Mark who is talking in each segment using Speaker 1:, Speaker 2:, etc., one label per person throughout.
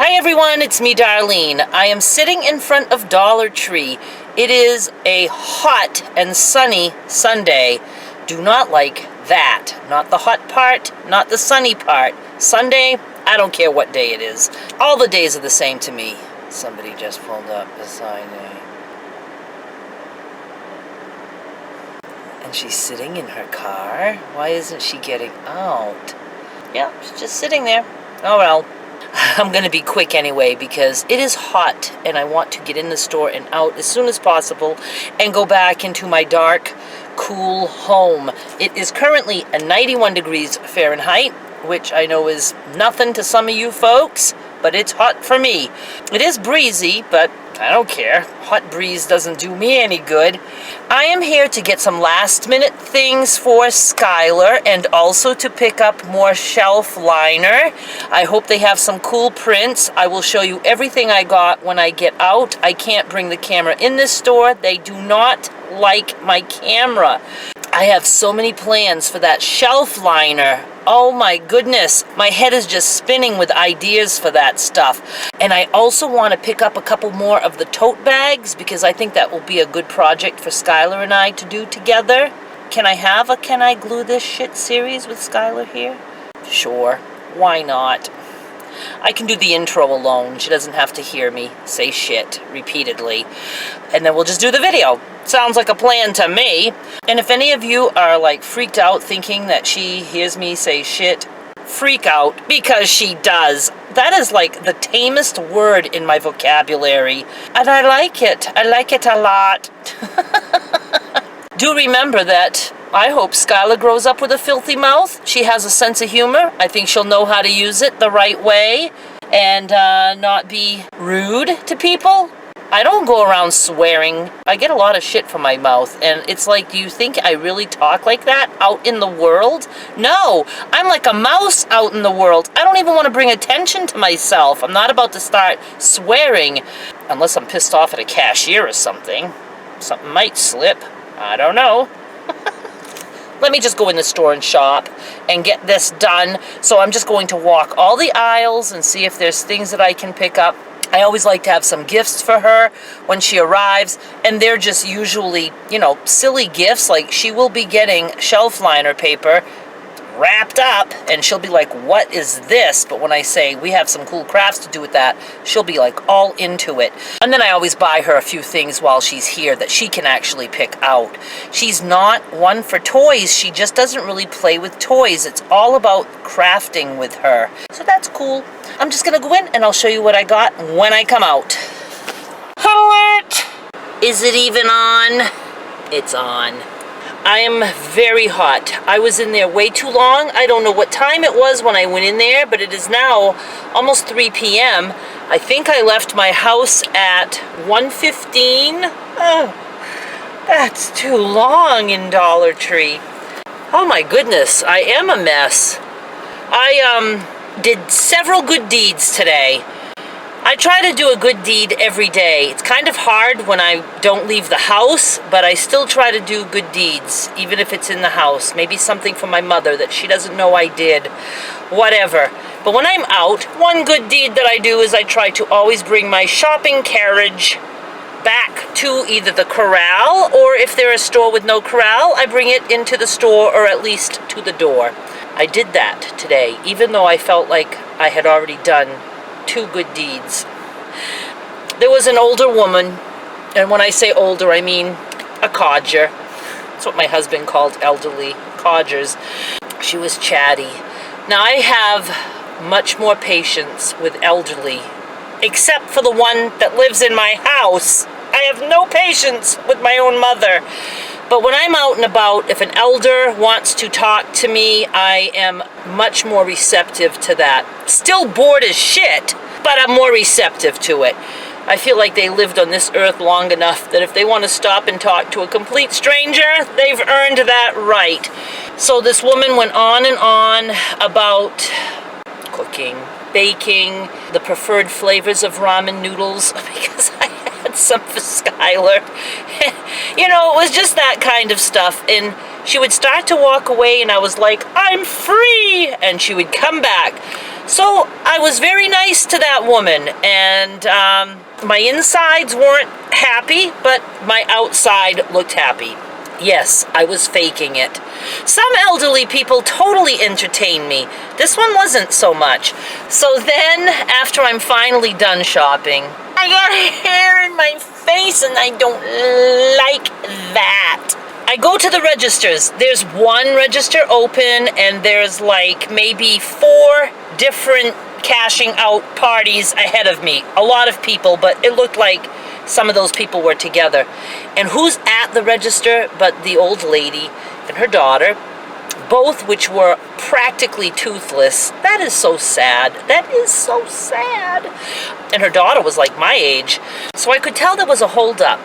Speaker 1: Hi everyone, it's me Darlene. I am sitting in front of Dollar Tree. It is a hot and sunny Sunday. Do not like that. Not the hot part, not the sunny part. Sunday, I don't care what day it is. All the days are the same to me. Somebody just pulled up beside me. And she's sitting in her car. Why isn't she getting out? Yeah, she's just sitting there. Oh well. I'm going to be quick anyway because it is hot and I want to get in the store and out as soon as possible and go back into my dark, cool home. It is currently 91 degrees Fahrenheit, which I know is nothing to some of you folks, but it's hot for me. It is breezy, but I don't care. Hot breeze doesn't do me any good. I am here to get some last minute things for Skylar and also to pick up more shelf liner. I hope they have some cool prints. I will show you everything I got when I get out. I can't bring the camera in this store. They do not like my camera. I have so many plans for that shelf liner. Oh my goodness, my head is just spinning with ideas for that stuff. And I also want to pick up a couple more of the tote bags because I think that will be a good project for Skylar and I to do together. Can I have a Can I Glue This Shit series with Skylar here? Sure, why not? I can do the intro alone. She doesn't have to hear me say shit repeatedly. And then we'll just do the video. Sounds like a plan to me. And if any of you are like freaked out thinking that she hears me say shit, freak out because she does. That is like the tamest word in my vocabulary. And I like it. I like it a lot. Do remember that I hope Skylar grows up with a filthy mouth. She has a sense of humor. I think she'll know how to use it the right way and not be rude to people. I don't go around swearing. I get a lot of shit from my mouth, and it's like, do you think I really talk like that out in the world? No, I'm like a mouse out in the world. I don't even want to bring attention to myself. I'm not about to start swearing unless I'm pissed off at a cashier or something. Something might slip. I don't know. Let me just go in the store and shop and get this done. So I'm just going to walk all the aisles and see if there's things that I can pick up. I always like to have some gifts for her when she arrives, and they're just usually, you know, silly gifts. Like she will be getting shelf liner paper wrapped up, and she'll be like, what is this? But when I say we have some cool crafts to do with that, she'll be like all into it. And then I always buy her a few things while she's here that she can actually pick out. She's not one for toys. She just doesn't really play with toys. It's all about crafting with her. So that's cool. I'm just gonna go in and I'll show you what I got when I come out. Alert! Is it even on? It's on. I am very hot. I was in there way too long. I don't know what time it was when I went in there, but it is now almost 3 p.m. I think I left my house at 1:15. Oh, that's too long in Dollar Tree. Oh my goodness, I am a mess. I did several good deeds today. I try to do a good deed every day. It's kind of hard when I don't leave the house, but I still try to do good deeds, even if it's in the house. Maybe something for my mother that she doesn't know I did. Whatever. But when I'm out, one good deed that I do is I try to always bring my shopping carriage back to either the corral, or if there's a store with no corral, I bring it into the store or at least to the door. I did that today, even though I felt like I had already done 2 good deeds. There was an older woman, and when I say older, I mean a codger. That's what my husband called elderly codgers. She was chatty. Now I have much more patience with elderly, except for the one that lives in my house. I have no patience with my own mother. But when I'm out and about, if an elder wants to talk to me, I am much more receptive to that. Still bored as shit, but I'm more receptive to it. I feel like they lived on this earth long enough that if they want to stop and talk to a complete stranger, they've earned that right. So this woman went on and on about cooking, baking, the preferred flavors of ramen noodles, because I had some for Skylar. You know, it was just that kind of stuff. And she would start to walk away and I was like, I'm free! And she would come back. So I was very nice to that woman, and my insides weren't happy, but my outside looked happy. Yes, I was faking it. Some elderly people totally entertained me. This one wasn't so much. So then, after I'm finally done shopping, I got hair in my face and I don't like that. I go to the registers. There's one register open and there's like maybe 4 different cashing out parties ahead of me. A lot of people, but it looked like some of those people were together. And who's at the register but the old lady and her daughter, both which were practically toothless. That is so sad. That is so sad. And her daughter was like my age. So I could tell there was a holdup.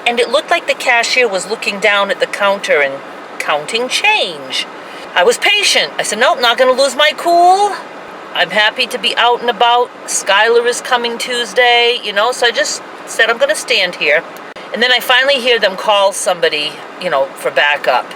Speaker 1: And it looked like the cashier was looking down at the counter and counting change. I was patient. I said, nope, not going to lose my cool. I'm happy to be out and about. Skylar is coming Tuesday, you know, so I just said I'm going to stand here. And then I finally hear them call somebody, you know, for backup.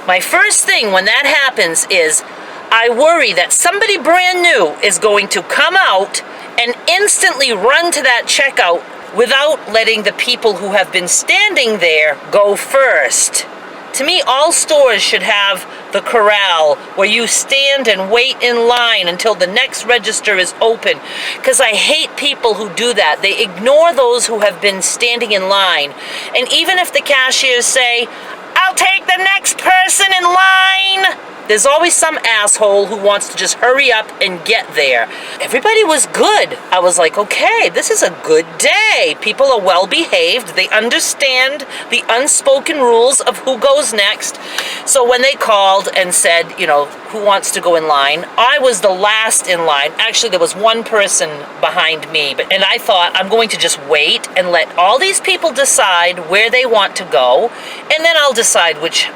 Speaker 1: My first thing when that happens is I worry that somebody brand new is going to come out and instantly run to that checkout without letting the people who have been standing there go first. To me, all stores should have the corral where you stand and wait in line until the next register is open. Because I hate people who do that. They ignore those who have been standing in line. And even if the cashiers say, I'll take the next person in line, there's always some asshole who wants to just hurry up and get there. Everybody was good. I was like, okay, this is a good day. People are well behaved. They understand the unspoken rules of who goes next. So when they called and said, you know, who wants to go in line, I was the last in line. Actually, there was one person behind me, and I thought I'm going to just wait and let all these people decide where they want to go, and then I'll decide which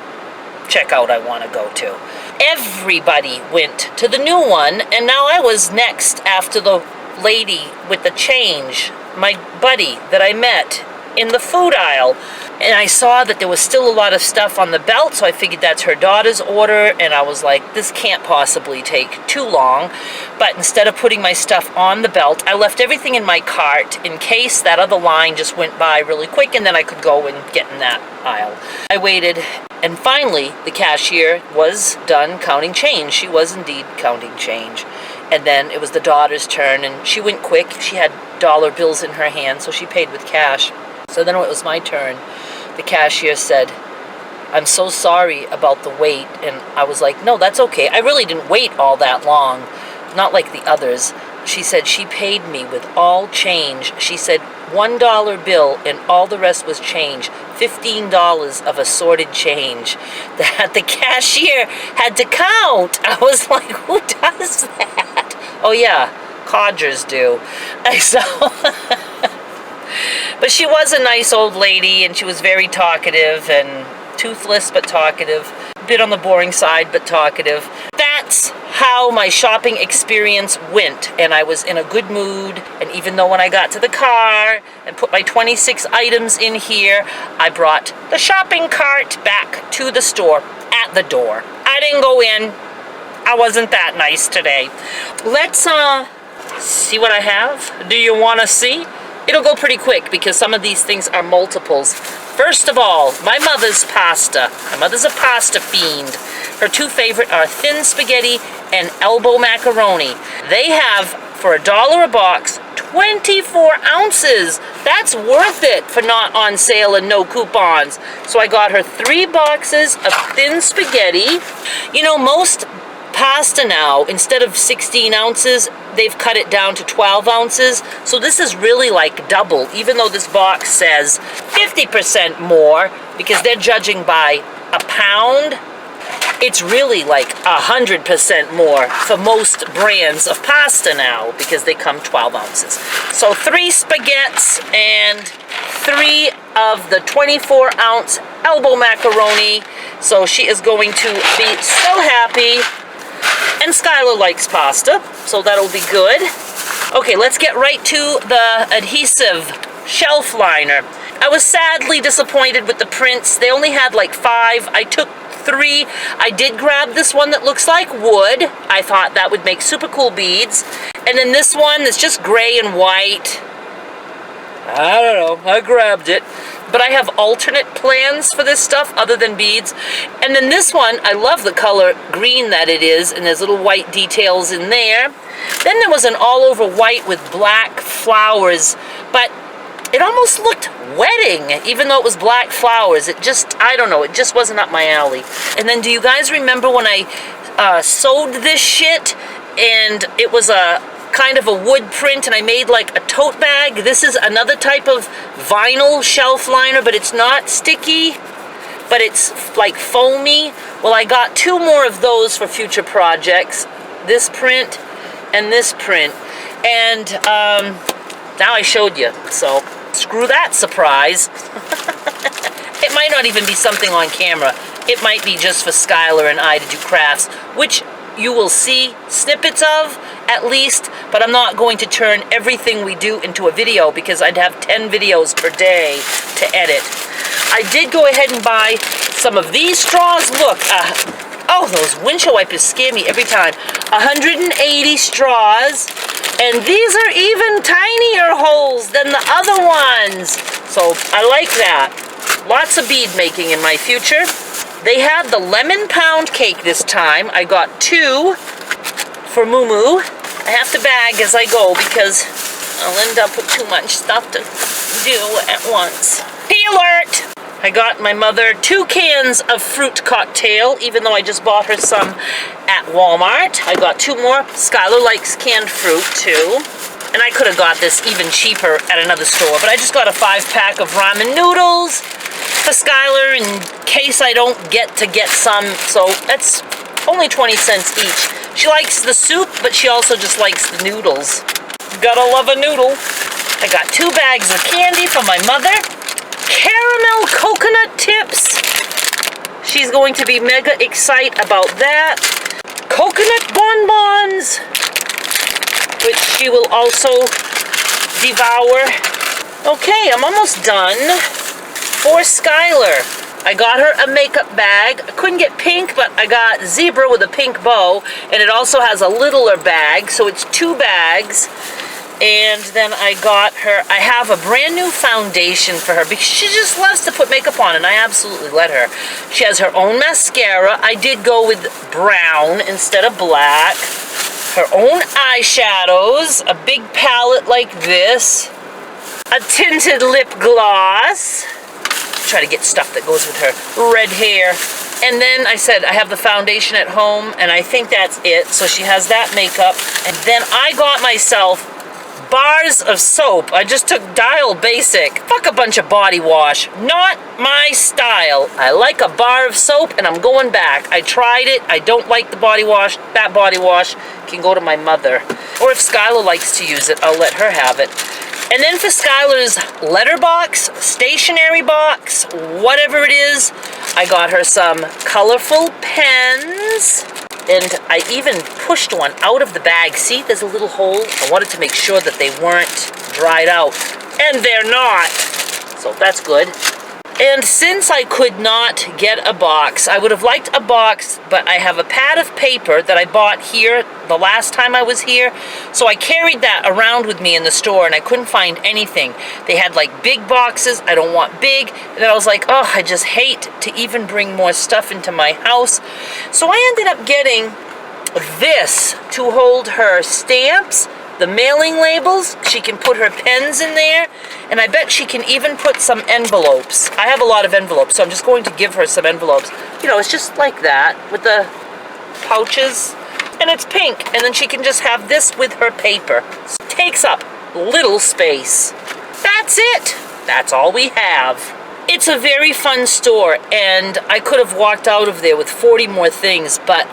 Speaker 1: checkout I want to go to. Everybody went to the new one, and now I was next after the lady with the change, my buddy that I met in the food aisle. And I saw that there was still a lot of stuff on the belt, so I figured that's her daughter's order, and I was like, this can't possibly take too long. But instead of putting my stuff on the belt, I left everything in my cart in case that other line just went by really quick, and then I could go and get in that aisle. I waited, and finally the cashier was done counting change. She was indeed counting change. And then it was the daughter's turn, and she went quick. She had dollar bills in her hand, so she paid with cash. So then when it was my turn, the cashier said, I'm so sorry about the wait. And I was like, no, that's okay. I really didn't wait all that long, not like the others. She said she paid me with all change. She said $1 bill and all the rest was change. $15 of assorted change that the cashier had to count. I was like, who does that? Oh yeah, codgers do. So... But she was a nice old lady, and she was very talkative, and toothless but talkative. A bit on the boring side, but talkative. That's how my shopping experience went, and I was in a good mood. And even though when I got to the car and put my 26 items in here, I brought the shopping cart back to the store at the door. I didn't go in. I wasn't that nice today. Let's see what I have. Do you want to see? It'll go pretty quick because some of these things are multiples. First of all, my mother's pasta. My mother's a pasta fiend. Her 2 favorite are thin spaghetti and elbow macaroni. They have, for $1 a box, 24 ounces. That's worth it for not on sale and no coupons. So I got her 3 boxes of thin spaghetti. You know, most pasta now, instead of 16 ounces, they've cut it down to 12 ounces. So this is really like double, even though this box says 50% more, because they're judging by a pound. It's really like 100% more for most brands of pasta now, because they come 12 ounces. So 3 spaghettis and 3 of the 24-ounce elbow macaroni. So she is going to be so happy. And Skylar likes pasta, so that'll be good. Okay, let's get right to the adhesive shelf liner. I was sadly disappointed with the prints. They only had like 5. I took 3. I did grab this one that looks like wood. I thought that would make super cool beads. And then this one that's just gray and white. I don't know, I grabbed it. But I have alternate plans for this stuff other than beads. And then this one, I love the color green that it is, and there's little white details in there. Then there was an all over white with black flowers, but it almost looked wedding, even though it was black flowers. It just, I don't know, it just wasn't up my alley. And then do you guys remember when I sewed this shit, and it was a kind of a wood print, and I made like a tote bag? This is another type of vinyl shelf liner, but it's not sticky, but it's like foamy. Well, I got 2 more of those for future projects. This print and this print. And now I showed you, so screw that surprise. It might not even be something on camera. It might be just for Skylar and I to do crafts, which you will see snippets of at least, but I'm not going to turn everything we do into a video because I'd have 10 videos per day to edit. I did go ahead and buy some of these straws. Look, oh, those windshield wipers scare me every time. 180 straws, and these are even tinier holes than the other ones. So I like that. Lots of bead making in my future. They had the lemon pound cake this time. I got 2 for Moo Moo. I have to bag as I go because I'll end up with too much stuff to do at once. Pea alert! I got my mother 2 cans of fruit cocktail, even though I just bought her some at Walmart. I got 2 more. Skylar likes canned fruit too. And I could have got this even cheaper at another store, but I just got a 5-pack of ramen noodles for Skylar in case I don't get some. So that's only 20 cents each. She likes the soup, but she also just likes the noodles. Gotta love a noodle. I got 2 bags of candy from my mother. Caramel coconut tips. She's going to be mega excited about that. Coconut bonbons, which she will also devour. Okay, I'm almost done. For Skylar, I got her a makeup bag. I couldn't get pink, but I got zebra with a pink bow, and it also has a littler bag, so it's 2 bags. And then I got her, I have a brand new foundation for her because she just loves to put makeup on, and I absolutely let her. She has her own mascara. I did go with brown instead of black. Her own eyeshadows, a big palette like this, a tinted lip gloss. Try to get stuff that goes with her red hair. And then I said I have the foundation at home, and I think that's it. So she has that makeup. And then I got myself bars of soap. I just took Dial Basic. Fuck a bunch of body wash. Not my style. I like a bar of soap, and I'm going back. I tried it. I don't like the body wash. That body wash can go to my mother. Or if Skylar likes to use it, I'll let her have it. And then for Skylar's letterbox, stationery box, whatever it is, I got her some colorful pens. And I even pushed one out of the bag. See, there's a little hole. I wanted to make sure that they weren't dried out. And they're not. So that's good. And since I could not get a box, I would have liked a box, but I have a pad of paper that I bought here the last time I was here. So I carried that around with me in the store, and I couldn't find anything. They had like big boxes. I don't want big. And then I was like, oh, I just hate to even bring more stuff into my house. So I ended up getting this to hold her stamps, the mailing labels. She can put her pens in there, and I bet she can even put some envelopes. I have a lot of envelopes, so I'm just going to give her some envelopes. You know, it's just like that with the pouches, and it's pink, and then she can just have this with her paper. So it takes up little space. That's it. That's all we have. It's a very fun store, and I could have walked out of there with 40 more things, but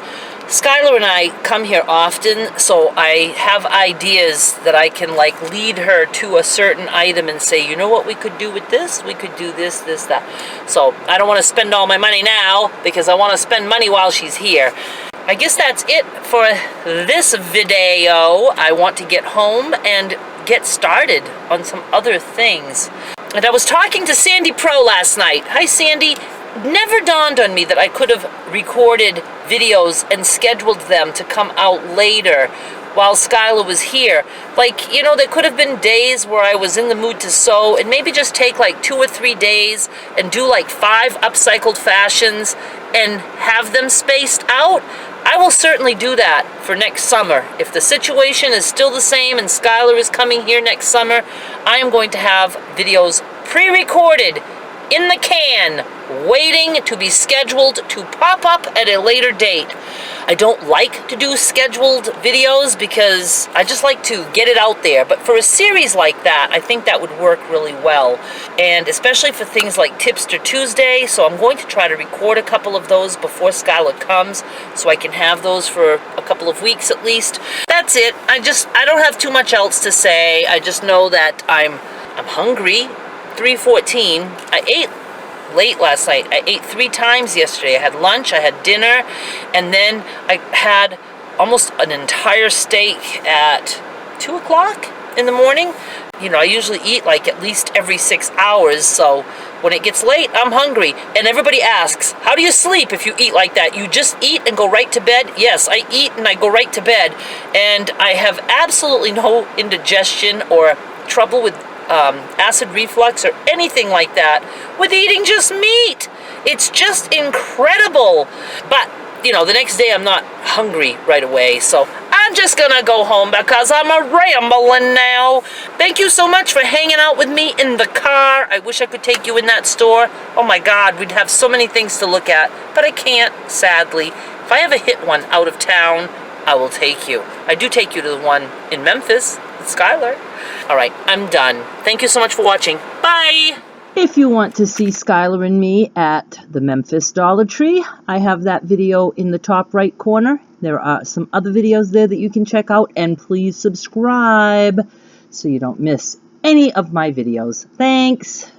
Speaker 1: Skylar and I come here often, so I have ideas that I can like lead her to a certain item and say, you know what we could do with this? We could do this, this, that. So I don't want to spend all my money now because I want to spend money while she's here. I guess that's it for this video. I want to get home and get started on some other things. And I was talking to Sandy Pro last night. Hi, Sandy. never dawned on me that I could have recorded videos and scheduled them to come out later while Skylar was here. Like, you know, there could have been days where I was in the mood to sew and maybe just take like 2 or 3 days and do like 5 upcycled fashions and have them spaced out. I will certainly do that for next summer. If the situation is still the same and Skylar is coming here next summer, I am going to have videos pre-recorded in the can, waiting to be scheduled to pop up at a later date. I don't like to do scheduled videos because I just like to get it out there. But for a series like that, I think that would work really well. And especially for things like Tipster Tuesday. So I'm going to try to record a couple of those before Skylar comes so I can have those for a couple of weeks at least. That's it. I don't have too much else to say. I just know that I'm hungry. 3:14. I ate late last night. I ate 3 times yesterday. I had lunch, I had dinner, and then I had almost an entire steak at 2 o'clock in the morning. You know, I usually eat like at least every 6 hours, so when it gets late, I'm hungry. And everybody asks, how do you sleep if you eat like that? You just eat and go right to bed? Yes, I eat and I go right to bed. And I have absolutely no indigestion or trouble with acid reflux or anything like that with eating just meat. It's just incredible. But, you know, the next day I'm not hungry right away, so I'm just gonna go home because I'm a rambling now. Thank you so much for hanging out with me in the car. I wish I could take you in that store. Oh my God, we'd have so many things to look at, but I can't, sadly. If I ever hit one out of town, I will take you. I do take you to the one in Memphis with Skylar. All right, I'm done. Thank you so much for watching. Bye!
Speaker 2: If you want to see Skylar and me at the Memphis Dollar Tree, I have that video in the top right corner. There are some other videos there that you can check out, and please subscribe so you don't miss any of my videos. Thanks!